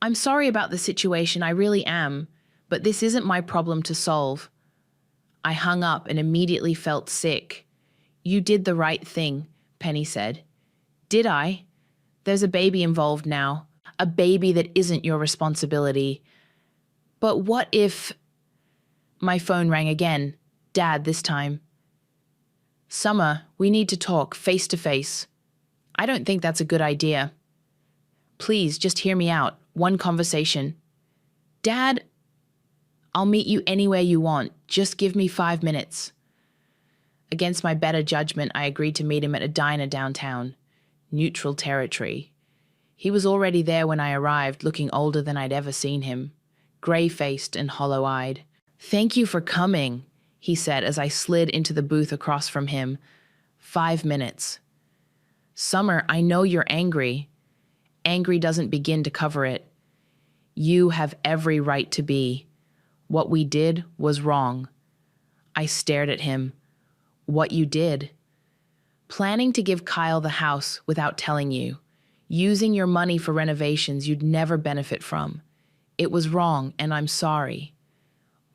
I'm sorry about the situation, I really am, but this isn't my problem to solve. I hung up and immediately felt sick. You did the right thing, Penny said. Did I? There's a baby involved now. A baby that isn't your responsibility. But what if... My phone rang again. Dad this time. Summer, we need to talk face to face. I don't think that's a good idea. Please, just hear me out. One conversation. Dad, I'll meet you anywhere you want. Just give me 5 minutes. Against my better judgment, I agreed to meet him at a diner downtown. Neutral territory. He was already there when I arrived, looking older than I'd ever seen him, gray-faced and hollow-eyed. Thank you for coming, he said as I slid into the booth across from him. 5 minutes. Summer, I know you're angry. Angry doesn't begin to cover it. You have every right to be. What we did was wrong. I stared at him. What you did? Planning to give Kyle the house without telling you. Using your money for renovations you'd never benefit from. It was wrong, and I'm sorry.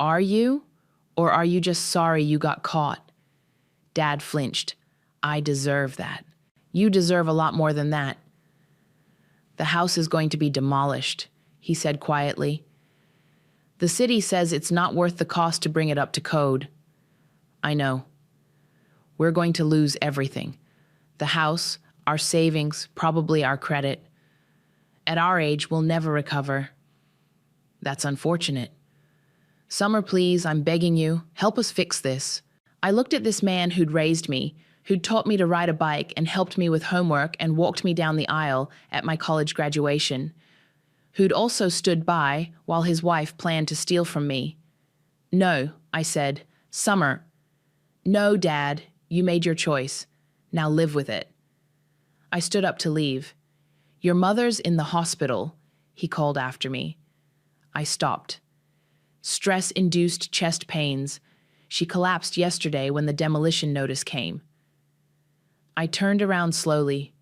Are you? Or are you just sorry you got caught? Dad flinched. I deserve that. You deserve a lot more than that. The house is going to be demolished, he said quietly. The city says it's not worth the cost to bring it up to code. I know. We're going to lose everything. The house, our savings, probably our credit. At our age, we'll never recover. That's unfortunate. Summer, please, I'm begging you, help us fix this. I looked at this man who'd raised me, who'd taught me to ride a bike and helped me with homework and walked me down the aisle at my college graduation, who'd also stood by while his wife planned to steal from me. No, I said. Summer. No, Dad, you made your choice. Now live with it. I stood up to leave. Your mother's in the hospital, he called after me. I stopped. Stress-induced chest pains. She collapsed yesterday when the demolition notice came. I turned around slowly.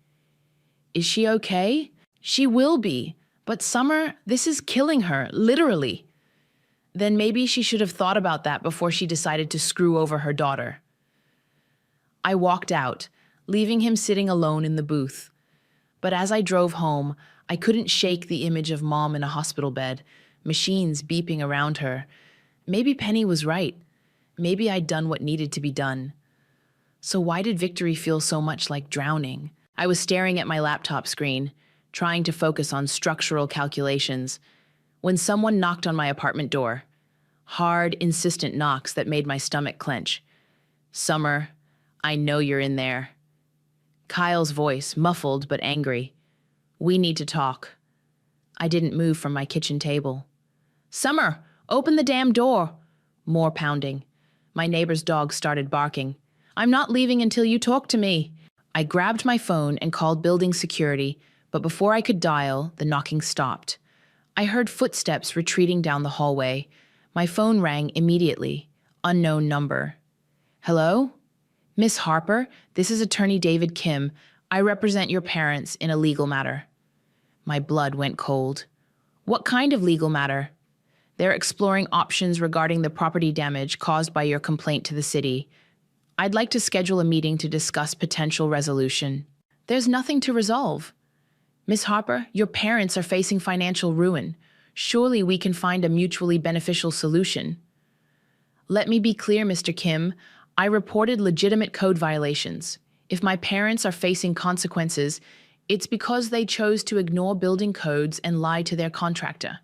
Is she okay? She will be. But Summer, this is killing her, literally. Then maybe she should have thought about that before she decided to screw over her daughter. I walked out, leaving him sitting alone in the booth. But as I drove home, I couldn't shake the image of Mom in a hospital bed, machines beeping around her. Maybe Penny was right. Maybe I'd done what needed to be done. So why did victory feel so much like drowning? I was staring at my laptop screen, trying to focus on structural calculations, when someone knocked on my apartment door. Hard, insistent knocks that made my stomach clench. Summer, I know you're in there. Kyle's voice, muffled but angry. We need to talk. I didn't move from my kitchen table. Summer, open the damn door. More pounding. My neighbor's dog started barking. I'm not leaving until you talk to me. I grabbed my phone and called building security, but before I could dial, the knocking stopped. I heard footsteps retreating down the hallway. My phone rang immediately. Unknown number. Hello? Miss Harper, this is Attorney David Kim. I represent your parents in a legal matter. My blood went cold. What kind of legal matter? They're exploring options regarding the property damage caused by your complaint to the city. I'd like to schedule a meeting to discuss potential resolution. There's nothing to resolve. Miss Harper, your parents are facing financial ruin. Surely we can find a mutually beneficial solution. Let me be clear, Mr. Kim. I reported legitimate code violations. If my parents are facing consequences, it's because they chose to ignore building codes and lie to their contractor.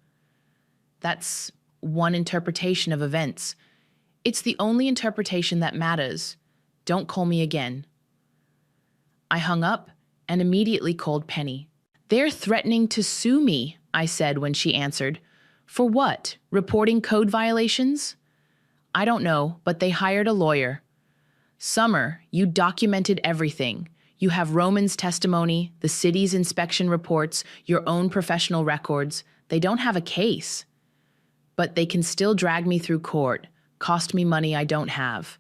That's one interpretation of events. It's the only interpretation that matters. Don't call me again." I hung up and immediately called Penny. "They're threatening to sue me," I said when she answered. "For what? Reporting code violations?" "I don't know, but they hired a lawyer." "Summer, you documented everything. You have Roman's testimony, the city's inspection reports, your own professional records. They don't have a case. But they can still drag me through court, cost me money I don't have.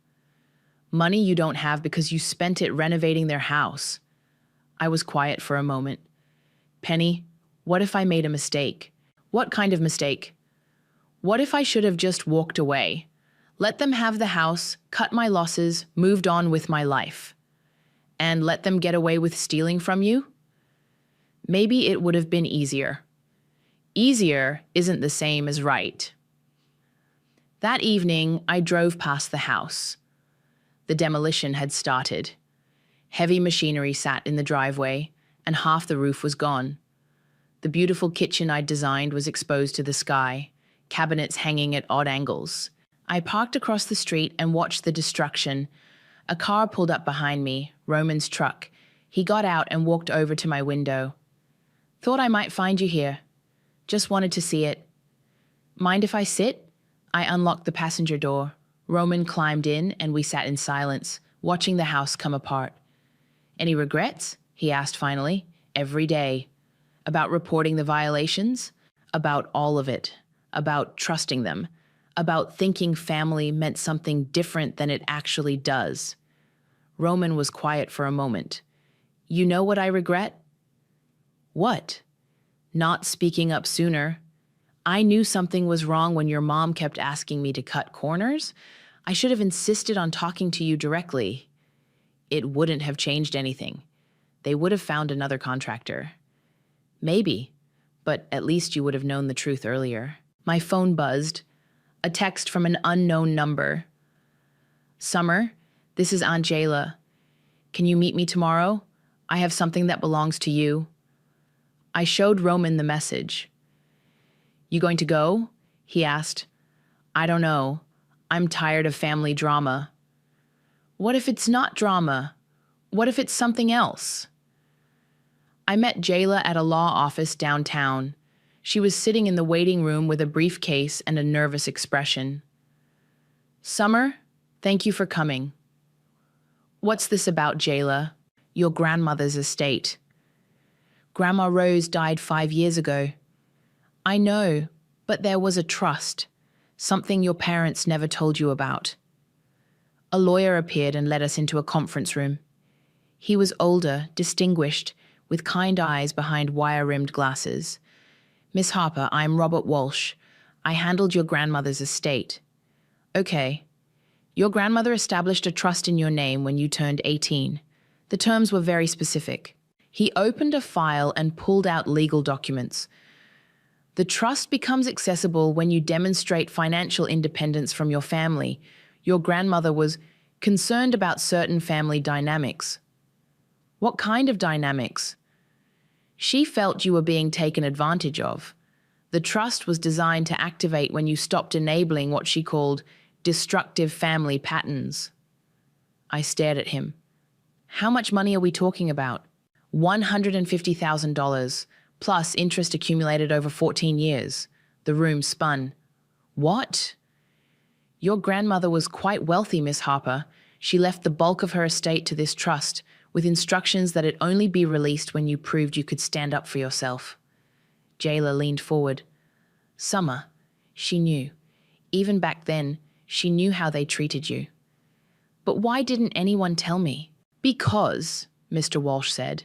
Money you don't have because you spent it renovating their house." I was quiet for a moment. "Penny, what if I made a mistake?" "What kind of mistake?" "What if I should have just walked away? Let them have the house, cut my losses, moved on with my life. And let them get away with stealing from you? Maybe it would have been easier." Easier isn't the same as right. That evening, I drove past the house. The demolition had started. Heavy machinery sat in the driveway, and half the roof was gone. The beautiful kitchen I'd designed was exposed to the sky, cabinets hanging at odd angles. I parked across the street and watched the destruction. A car pulled up behind me, Roman's truck. He got out and walked over to my window. "Thought I might find you here. Just wanted to see it." "Mind if I sit?" I unlocked the passenger door. Roman climbed in and we sat in silence, watching the house come apart. "Any regrets?" he asked finally. "Every day." "About reporting the violations?" "About all of it. About trusting them. About thinking family meant something different than it actually does." Roman was quiet for a moment. "You know what I regret?" "What?" "Not speaking up sooner. I knew something was wrong when your mom kept asking me to cut corners. I should have insisted on talking to you directly. It wouldn't have changed anything. They would have found another contractor." "Maybe, but at least you would have known the truth earlier." My phone buzzed. A text from an unknown number. "Summer, this is Aunt Jayla. Can you meet me tomorrow? I have something that belongs to you." I showed Roman the message. "You going to go?" he asked. "I don't know. I'm tired of family drama." "What if it's not drama? What if it's something else?" I met Jayla at a law office downtown. She was sitting in the waiting room with a briefcase and a nervous expression. "Summer, thank you for coming." "What's this about, Jayla?" "Your grandmother's estate." "Grandma Rose died 5 years ago." "I know, but there was a trust, something your parents never told you about." A lawyer appeared and led us into a conference room. He was older, distinguished, with kind eyes behind wire-rimmed glasses. "Miss Harper, I'm Robert Walsh. I handled your grandmother's estate." "Okay. Your grandmother established a trust in your name when you turned 18. The terms were very specific." He opened a file and pulled out legal documents. "The trust becomes accessible when you demonstrate financial independence from your family. Your grandmother was concerned about certain family dynamics." "What kind of dynamics?" "She felt you were being taken advantage of. The trust was designed to activate when you stopped enabling what she called destructive family patterns." I stared at him. "How much money are we talking about?" $150,000, plus interest accumulated over 14 years. The room spun. "What?" "Your grandmother was quite wealthy, Miss Harper. She left the bulk of her estate to this trust, with instructions that it only be released when you proved you could stand up for yourself." Jayla leaned forward. "Summer, she knew. Even back then, she knew how they treated you." "But why didn't anyone tell me?" "Because," Mr. Walsh said,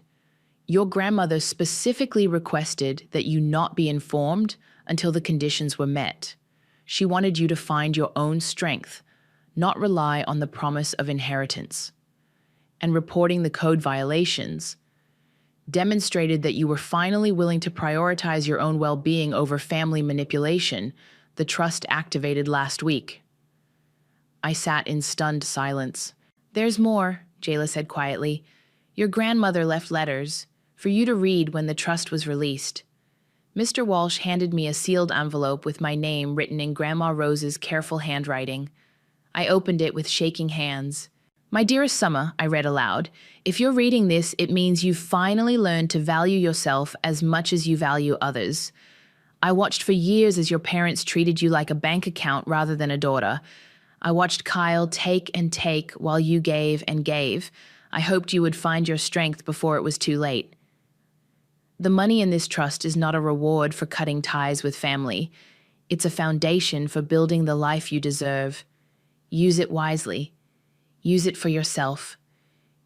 "your grandmother specifically requested that you not be informed until the conditions were met. She wanted you to find your own strength, not rely on the promise of inheritance. And reporting the code violations demonstrated that you were finally willing to prioritize your own well-being over family manipulation, the trust activated last week." I sat in stunned silence. "There's more," Jayla said quietly. "Your grandmother left letters for you to read when the trust was released." Mr. Walsh handed me a sealed envelope with my name written in Grandma Rose's careful handwriting. I opened it with shaking hands. My dearest Summer, I read aloud, if you're reading this, it means you've finally learned to value yourself as much as you value others. I watched for years as your parents treated you like a bank account rather than a daughter. I watched Kyle take and take while you gave and gave. I hoped you would find your strength before it was too late. The money in this trust is not a reward for cutting ties with family. It's a foundation for building the life you deserve. Use it wisely. Use it for yourself.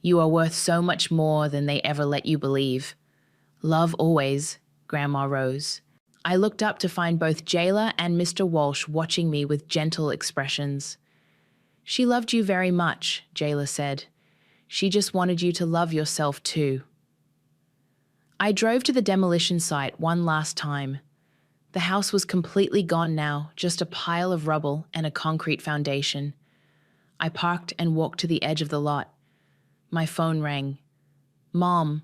You are worth so much more than they ever let you believe. Love always, Grandma Rose. I looked up to find both Jayla and Mr. Walsh watching me with gentle expressions. She loved you very much, Jayla said. She just wanted you to love yourself too. I drove to the demolition site one last time. The house was completely gone now, just a pile of rubble and a concrete foundation. I parked and walked to the edge of the lot. My phone rang. Mom.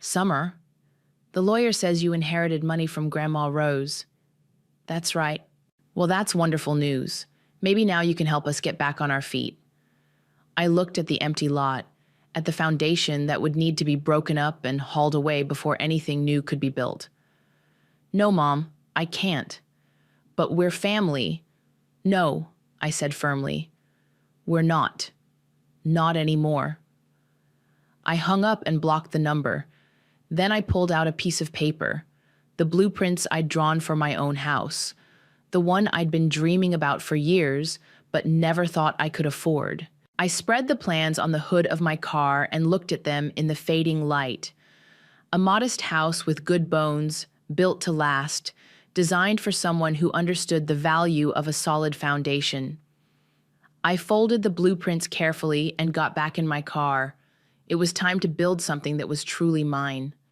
Summer. The lawyer says you inherited money from Grandma Rose. That's right. Well, that's wonderful news. Maybe now you can help us get back on our feet. I looked at the empty lot, at the foundation that would need to be broken up and hauled away before anything new could be built. No, Mom, I can't. But we're family. No, I said firmly. We're not. Not anymore. I hung up and blocked the number. Then I pulled out a piece of paper, the blueprints I'd drawn for my own house, the one I'd been dreaming about for years, but never thought I could afford. I spread the plans on the hood of my car and looked at them in the fading light. A modest house with good bones, built to last, designed for someone who understood the value of a solid foundation. I folded the blueprints carefully and got back in my car. It was time to build something that was truly mine.